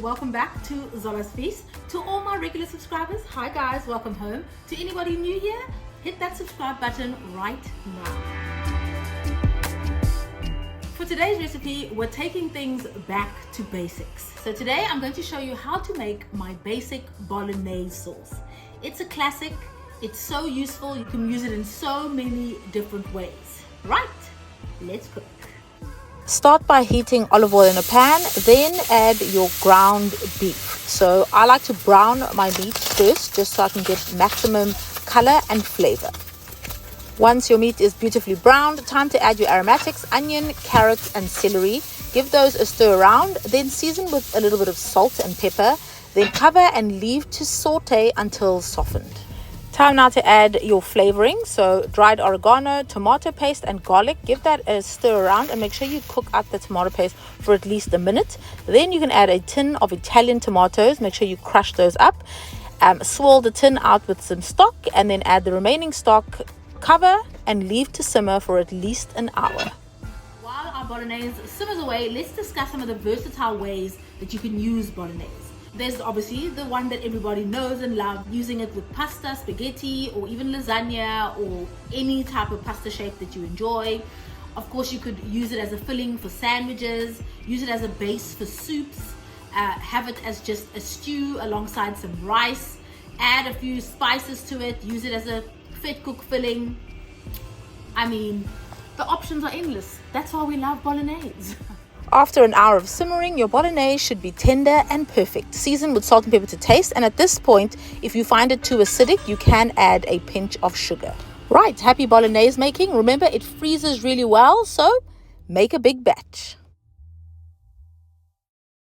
welcome back to Zola's Feast. To all my regular subscribers, hi guys, welcome home. To anybody new here, hit that subscribe button right now. For today's recipe, we're taking things back to basics. So today I'm going to show you how to make my basic Bolognese sauce. It's a classic, it's so useful, you can use it in so many different ways. Right, let's cook. Start by heating olive oil in a pan, then add your ground beef. So I like to brown my meat first, just so I can get maximum color and flavor. Once your meat is beautifully browned, time to add your aromatics, onion, carrots and celery. Give those a stir around, then season with a little bit of salt and pepper, then cover and leave to saute until softened. Time now to add your flavoring, so dried oregano, tomato paste and garlic. Give that a stir around and make sure you cook up the tomato paste for at least a minute. Then you can add a tin of Italian tomatoes. Make sure you crush those up. Swirl the tin out with some stock and then add the remaining stock. Cover and leave to simmer for at least an hour. While our Bolognese simmers away, let's discuss some of the versatile ways that you can use Bolognese. There's obviously the one that everybody knows and loves, using it with pasta, spaghetti, or even lasagna, or any type of pasta shape that you enjoy. Of course, you could use it as a filling for sandwiches, use it as a base for soups, have it as just a stew alongside some rice, add a few spices to it, use it as a fat cook filling. I mean, the options are endless. That's why we love Bolognese. After an hour of simmering, your Bolognese should be tender and perfect. Season with salt and pepper to taste, and at this point, if you find it too acidic, you can add a pinch of sugar. Right, happy Bolognese making. Remember, it freezes really well, so make a big batch.